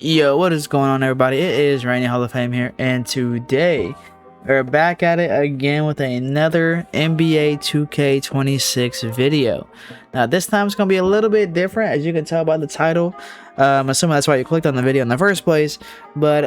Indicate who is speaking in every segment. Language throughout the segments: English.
Speaker 1: Yo, what is going on, everybody? It is Rainy Hall of Fame here, and today we're back at it again with another NBA 2K26 video. Now, this time it's going to be a little bit different, as you can tell by the title. I'm assuming that's why you clicked on the video in the first place. But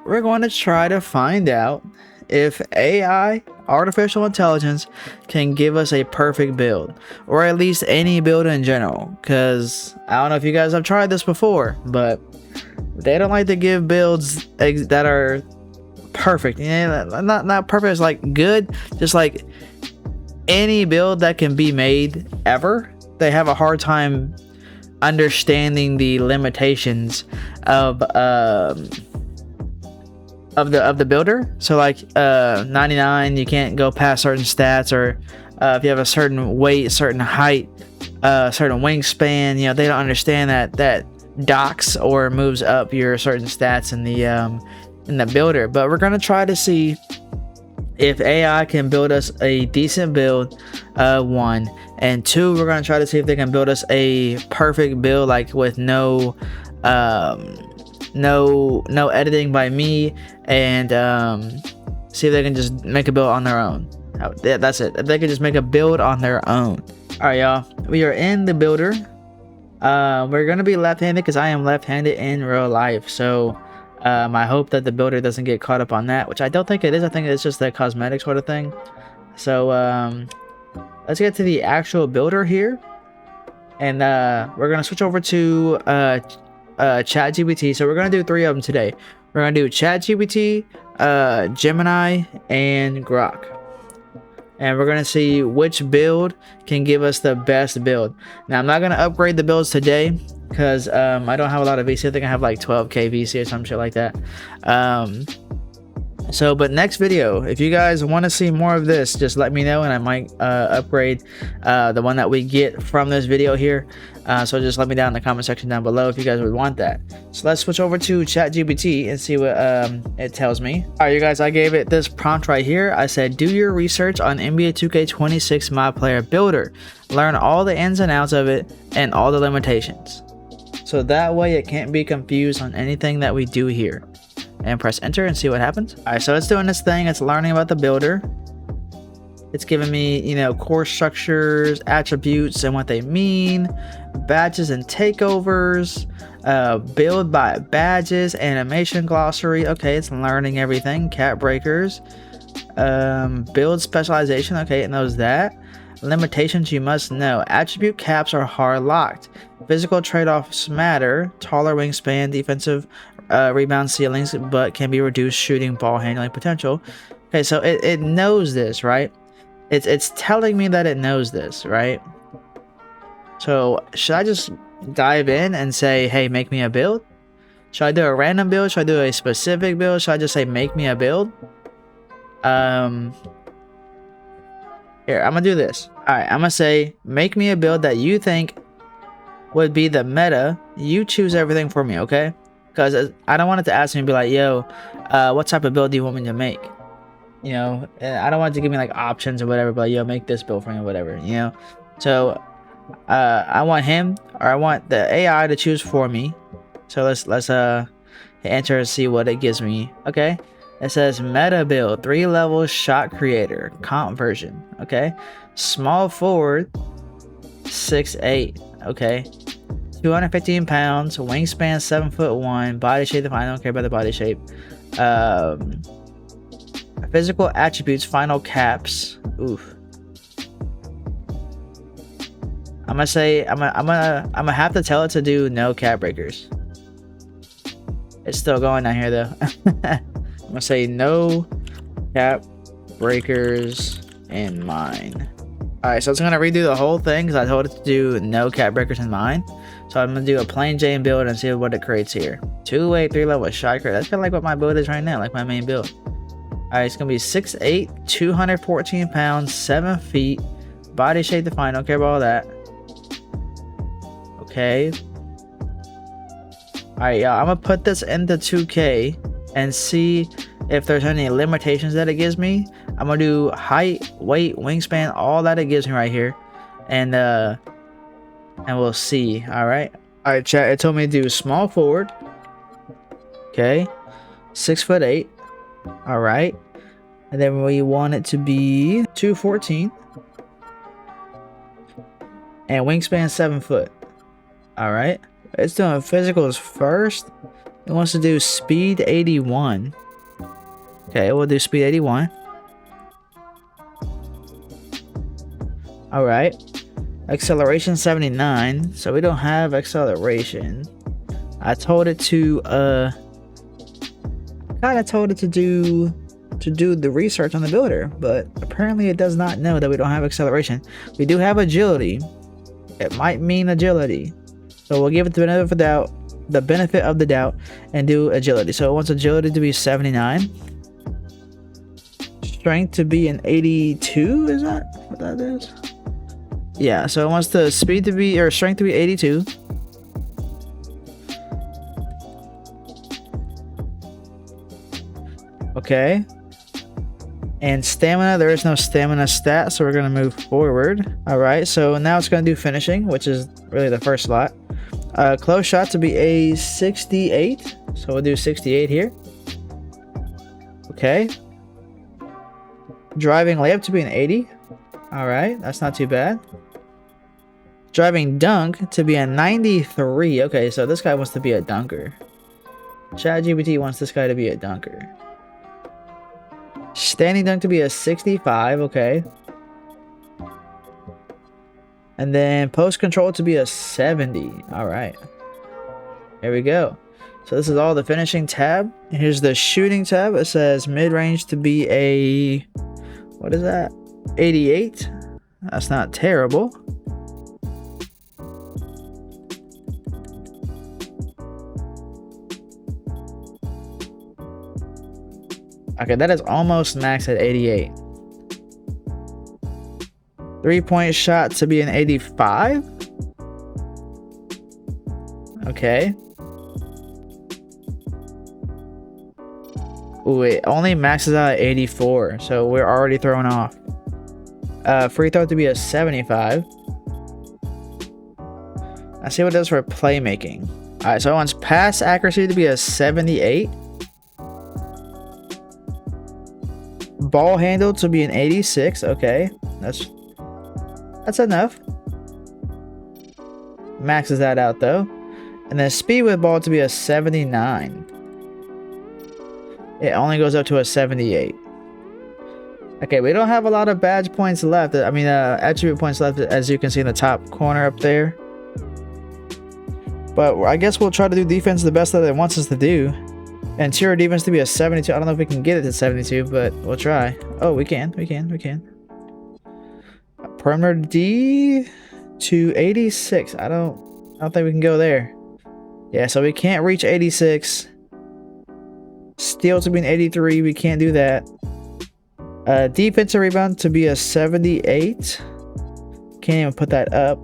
Speaker 1: we're going to try to find out if AI, artificial intelligence, can give us a perfect build, or at least any build in general. Because I don't know if you guys have tried this before, but they don't like to give builds that are perfect. Yeah, not perfect. It's like good, just like any build that can be made ever. They have a hard time understanding the limitations of the builder. So like 99, you can't go past certain stats, or if you have a certain weight, certain height, certain wingspan, you know, they don't understand that docks or moves up your certain stats in the builder. But we're gonna try to see if AI can build us a decent build, one, and two, we're gonna try to see if they can build us a perfect build, like with no editing by me, and see if they can just make a build on their own. That's it. If they can just make a build on their own. All right, y'all, we are in the builder. We're gonna be left-handed because I am left-handed in real life, so I hope that the builder doesn't get caught up on that, which I don't think it is. I think it's just a cosmetic sort of thing. So let's get to the actual builder here, and we're gonna switch over to ChatGPT. So we're gonna do 3 of them today. We're gonna do ChatGPT, Gemini, and Grok, and we're gonna see which build can give us the best build. Now, I'm not gonna upgrade the builds today because I don't have a lot of VC. I think I have like 12k VC or some shit like that. But next video, if you guys want to see more of this, just let me know, and I might upgrade the one that we get from this video here. So just let me down in the comment section down below if you guys would want that. So let's switch over to ChatGPT and see what it tells me. All right, you guys, I gave it this prompt right here. I said, do your research on NBA 2K26 MyPlayer Builder. Learn all the ins and outs of it and all the limitations, so that way it can't be confused on anything that we do here. And press enter and see what happens. All right, so it's doing this thing. It's learning about the builder. It's giving me, you know, core structures, attributes, and what they mean, badges and takeovers, build by badges, animation glossary. Okay, it's learning everything. Cap breakers, build specialization. Okay, it knows that. Limitations you must know. Attribute caps are hard locked. Physical trade-offs matter. Taller wingspan, defensive rebound ceilings, but can be reduced shooting ball handling potential. Okay, so it knows this, right? It's telling me that it knows this, right? So should I just dive in and say, hey, make me a build? Should I do a random build? Should I do a specific build? Should I just say make me a build? Here, I'm gonna do this. All right, I'm gonna say make me a build that you think would be the meta. You choose everything for me, okay? Because I don't want it to ask me and be like, yo, what type of build do you want me to make? You know, I don't want it to give me like options or whatever, but like, yo, make this build for me or whatever, you know? So I want him, or I want the AI to choose for me. So let's enter and see what it gives me. Okay, it says meta build, 3 levels, shot creator, comp version. Okay, small forward, 6'8". Okay, 215 pounds, wingspan 7'1", body shape defined. I don't care about the body shape. Physical attributes, final caps. Oof. I'm gonna have to tell it to do no cap breakers. It's still going down here though. I'm gonna say no cap breakers in mine. Alright, so it's gonna redo the whole thing because I told it to do no cap breakers in mine. So I'm gonna do a plain Jane build and see what it creates here. 2-way, 3-level shot creator. That's kind of like what my build is right now, like my main build. Alright, it's gonna be 6'8", 214 pounds, 7 feet, body shape defined. Don't care about all that. Okay. Alright, y'all, I'm gonna put this into 2K and see if there's any limitations that it gives me. I'm gonna do height, weight, wingspan, all that it gives me right here, and we'll see. All right, chat. It told me to do small forward, Okay, 6'8". All right, and then we want it to be 214, and wingspan 7 foot. All right, it's doing physicals first. It wants to do speed 81. Okay, we'll do speed 81. All right, acceleration 79. So we don't have acceleration. I told it to kind of told it to do the research on the builder, but apparently it does not know that we don't have acceleration. We do have agility. It might mean agility, so we'll give it the benefit of the doubt and do agility. So it wants agility to be 79, strength to be an 82. Is that what that is? Yeah, so it wants the speed to be, or strength to be 82. Okay. And stamina, there is no stamina stat, so we're going to move forward. All right, so now it's going to do finishing, which is really the first slot. Close shot to be a 68, so we'll do 68 here. Okay. Driving layup to be an 80. All right, that's not too bad. Driving dunk to be a 93. Okay, so this guy wants to be a dunker. ChatGPT wants this guy to be a dunker. Standing dunk to be a 65. Okay. And then post control to be a 70. All right. There we go. So this is all the finishing tab. Here's the shooting tab. It says mid-range to be a, what is that? 88. That's not terrible. Okay, that is almost max at 88. 3-point shot to be an 85. Okay. Ooh, it only maxes out at 84, so we're already throwing off. Free throw to be a 75. I see what it does for playmaking. Alright, so it wants pass accuracy to be a 78. Ball handle to be an 86. Okay, that's enough. Maxes that out though. And then speed with ball to be a 79. It only goes up to a 78. Okay, we don't have a lot of badge points left. I mean, attribute points left, as you can see in the top corner up there. But I guess we'll try to do defense the best that it wants us to do. Interior defense to be a 72. I don't know if we can get it to 72, but we'll try. Oh, we can. Perimeter D to 86. I don't think we can go there. Yeah, so we can't reach 86. Steal to be an 83. We can't do that. Defensive rebound to be a 78. Can't even put that up.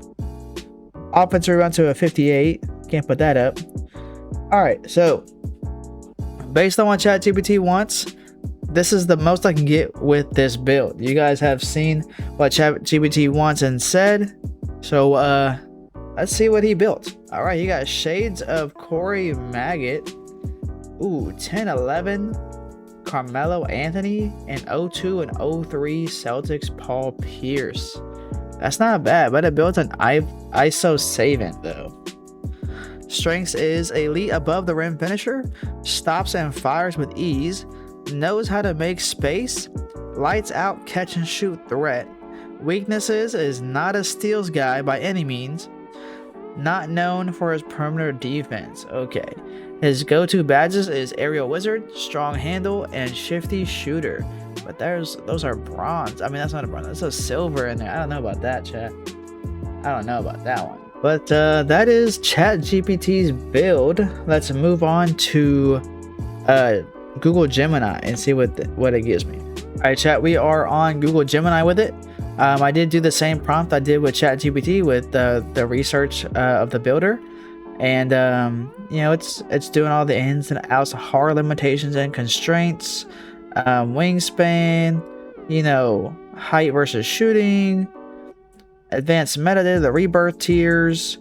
Speaker 1: Offensive rebound to a 58. Can't put that up. Alright, so based on what ChatGPT wants, this is the most I can get with this build. You guys have seen what ChatGPT wants and said. So let's see what he built. Alright, you got Shades of Corey Maggot. Ooh, 10-11 Carmelo Anthony, and 02 and 03 Celtics Paul Pierce. That's not bad, but it built an ISO savant though. Strengths is elite above the rim finisher, stops and fires with ease, knows how to make space, lights out catch and shoot threat. Weaknesses is not a steals guy by any means, not known for his perimeter defense. Okay. His go-to badges is Aerial Wizard, Strong Handle, and Shifty Shooter. But those are bronze. I mean, that's not a bronze. That's a silver in there. I don't know about that, chat. I don't know about that one. But that is ChatGPT's build. Let's move on to Google Gemini and see what it gives me. All right, chat. We are on Google Gemini with it. I did do the same prompt I did with ChatGPT with the research of the builder. And you know, it's doing all the ins and outs, hard limitations and constraints, wingspan, you know, height versus shooting, advanced metadata, the rebirth tiers,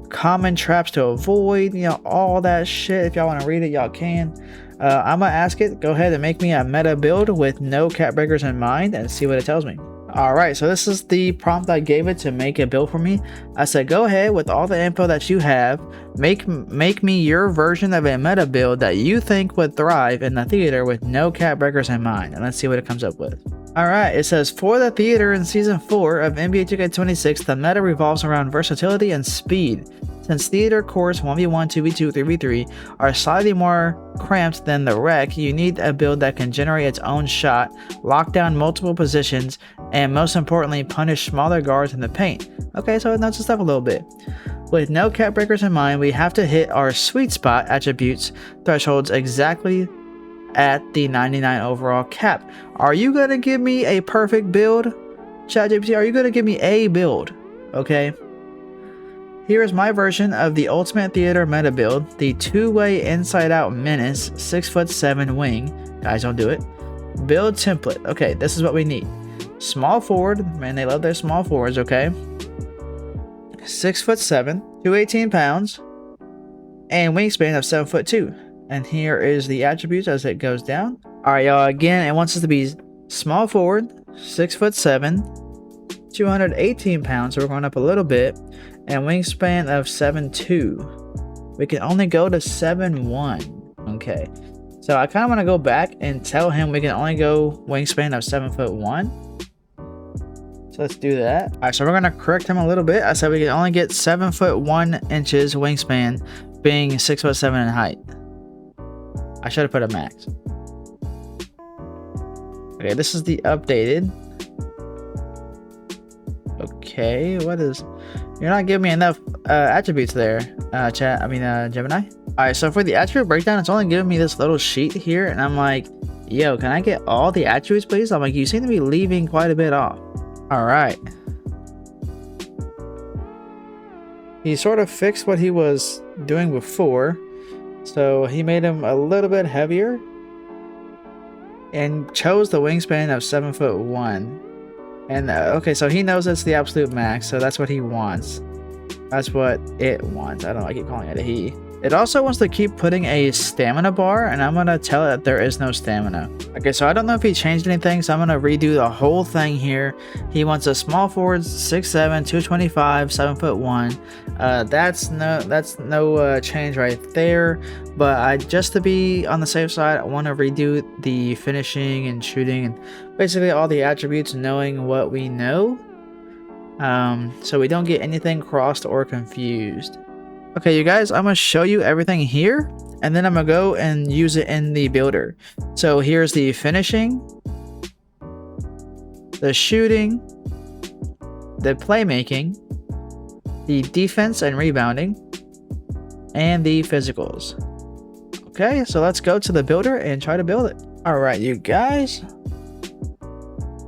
Speaker 1: common traps to avoid, you know, all that shit. If y'all want to read it, y'all can. I'm gonna ask it, go ahead and make me a meta build with no cap breakers in mind and see what it tells me. Alright, so this is the prompt I gave it to make a build for me. I said, go ahead with all the info that you have, make me your version of a meta build that you think would thrive in the theater with no cap breakers in mind, and let's see what it comes up with. Alright, it says, for the theater in Season 4 of NBA 2K26, the meta revolves around versatility and speed. Since theater courts 1v1, 2v2, 3v3 are slightly more cramped than the rec, you need a build that can generate its own shot, lock down multiple positions, and most importantly, punish smaller guards in the paint. Okay, so it notes the stuff a little bit. With no cap breakers in mind, we have to hit our sweet spot attributes thresholds exactly at the 99 overall cap. Are you going to give me a perfect build? ChatGPT, are you going to give me a build? Okay. Here is my version of the Ultimate Theater meta build, the two-way inside-out menace, 6'7" wing. Guys, don't do it. Build template. Okay, this is what we need. Small forward. Man, they love their small forwards, okay? 6'7", 218 pounds, and wingspan of 7'2". And here is the attributes as it goes down. Alright, y'all, again, it wants us to be small forward, 6'7", 218 pounds, so we're going up a little bit, and wingspan of 7'2". We can only go to 7'1". Okay, so I kind of want to go back and tell him we can only go wingspan of 7'1". So let's do that. Alright, so we're going to correct him a little bit. I said we can only get 7'1" inches wingspan, being 6'7" in height. I should have put a max. Okay, this is the updated. Okay, what is... You're not giving me enough attributes there, Gemini. Alright, so for the attribute breakdown, it's only giving me this little sheet here, and I'm like, yo, can I get all the attributes, please? I'm like, you seem to be leaving quite a bit off. Alright. He sort of fixed what he was doing before. So he made him a little bit heavier and chose the wingspan of 7'1". And okay, so he knows that's the absolute max, so that's what he wants. That's what it wants. I don't know, I keep calling it a he. It also wants to keep putting a stamina bar, and I'm gonna tell it that there is no stamina. Okay, so I don't know if he changed anything, so I'm gonna redo the whole thing here. He wants a small forward, 6'7", 225, 7'1". That's no change right there. But just to be on the safe side, I want to redo the finishing and shooting and basically all the attributes, knowing what we know, so we don't get anything crossed or confused. Okay, you guys, I'm going to show you everything here, and then I'm going to go and use it in the builder. So here's the finishing, the shooting, the playmaking, the defense and rebounding, and the physicals. Okay, so let's go to the builder and try to build it. Alright, you guys.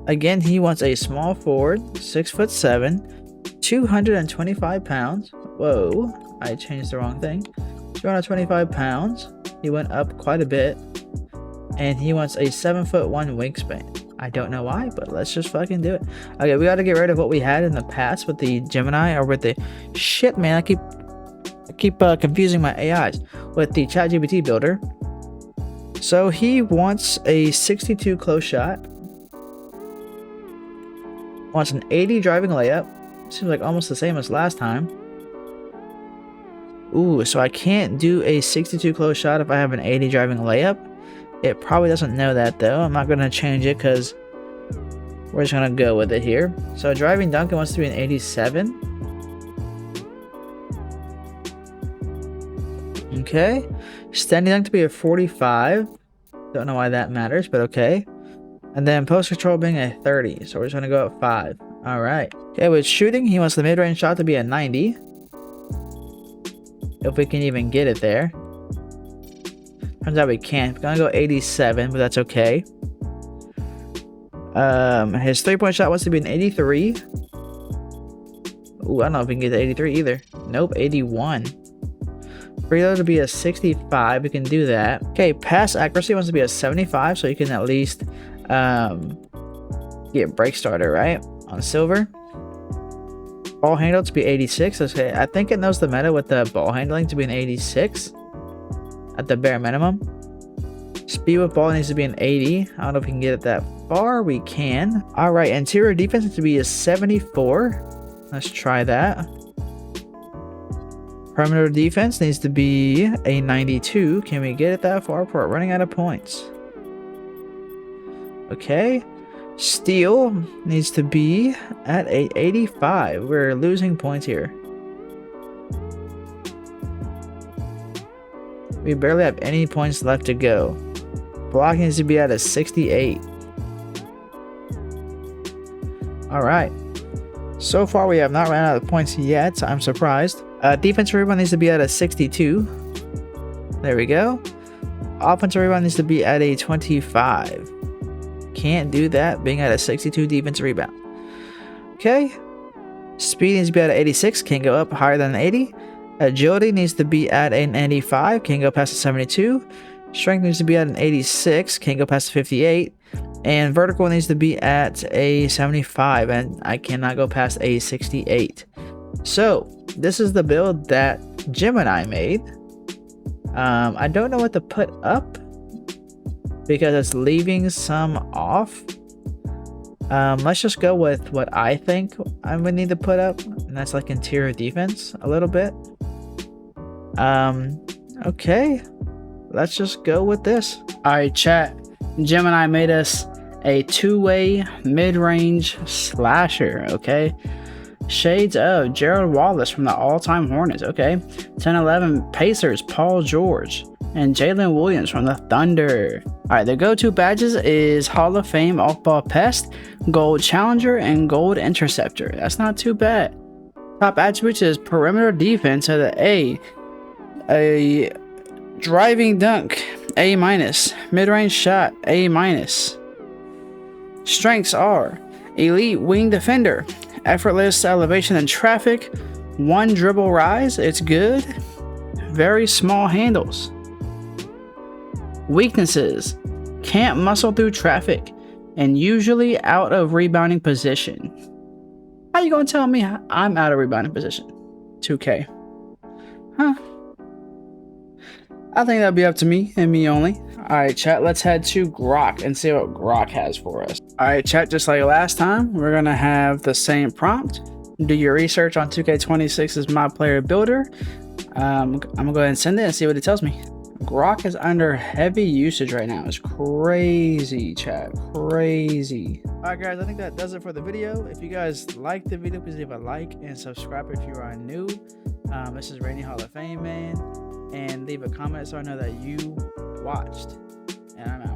Speaker 1: Again, he wants a small forward, 6'7", 225 pounds. Whoa. I changed the wrong thing. 225 pounds. He went up quite a bit. And he wants a 7'1" wingspan. I don't know why, but let's just fucking do it. Okay, we got to get rid of what we had in the past with the Gemini, or with the... Shit, man, I keep confusing my AIs. With the ChatGPT builder. So he wants a 62 close shot. Wants an 80 driving layup. Seems like almost the same as last time. Ooh, so I can't do a 62 close shot if I have an 80 driving layup. It probably doesn't know that though. I'm not going to change it because we're just going to go with it here. So driving dunk, it wants to be an 87. Okay. Standing dunk to be a 45. Don't know why that matters, but okay. And then post control being a 30. So we're just going to go at 5. Alright. Okay, with shooting, he wants the mid-range shot to be a 90. If we can even get it there. Turns out we can't. We're gonna go 87, but that's okay. His 3-point shot wants to be an 83. Ooh, I don't know if we can get to 83 either. Nope, 81. Free throw to be a 65. We can do that. Okay, pass accuracy wants to be a 75, so you can at least get break starter, right? On silver. Ball handle to be 86. Okay, I think it knows the meta with the ball handling to be an 86 at the bare minimum. Speed with ball needs to be an 80. I don't know if we can get it that far. We can. All right, interior defense needs to be a 74. Let's try that. Perimeter defense needs to be a 92. Can we get it that far? We're running out of points. Okay. Steal needs to be at a 85. We're losing points here. We barely have any points left to go. Block needs to be at a 68. Alright. So far we have not ran out of points yet. I'm surprised. Defensive rebound needs to be at a 62. There we go. Offensive rebound needs to be at a 25. Can't do that being at a 62 defensive rebound. Okay. Speed needs to be at an 86. Can't go up higher than an 80. Agility needs to be at an 85. Can't go past a 72. Strength needs to be at an 86. Can't go past a 58. And vertical needs to be at a 75. And I cannot go past a 68. So this is the build that Gemini made. I don't know what to put up because it's leaving some off. Let's just go with what I think I would need to put up, and that's like interior defense a little bit. Okay, let's just go with this. All right, chat. Gemini made us a two-way mid-range slasher. Okay, shades of Gerald Wallace from the all-time Hornets. Okay, 10-11 Pacers Paul George and Jalen Williams from the Thunder. All right, their go-to badges is Hall of Fame Off-Ball Pest, Gold Challenger, and Gold Interceptor. That's not too bad. Top attributes is perimeter defense at an A driving dunk, A-, mid-range shot, A-. Strengths are elite wing defender, effortless elevation in traffic, one dribble rise, it's good, very small handles. Weaknesses: can't muscle through traffic and usually out of rebounding position. How you gonna tell me I'm out of rebounding position? 2K. Huh. I think that'll be up to me and me only. Alright, chat, let's head to Grok and see what Grok has for us. Alright, chat, just like last time, we're gonna have the same prompt. Do your research on 2K26's MyPlayer Builder. I'm gonna go ahead and send it and see what it tells me. Grok is under heavy usage right now. It's crazy, chat. Crazy. Alright guys, I think that does it for the video. If you guys liked the video, please leave a like and subscribe if you are new. This is Rainy Hall of Fame, man. And leave a comment so I know that you watched. And I'm out.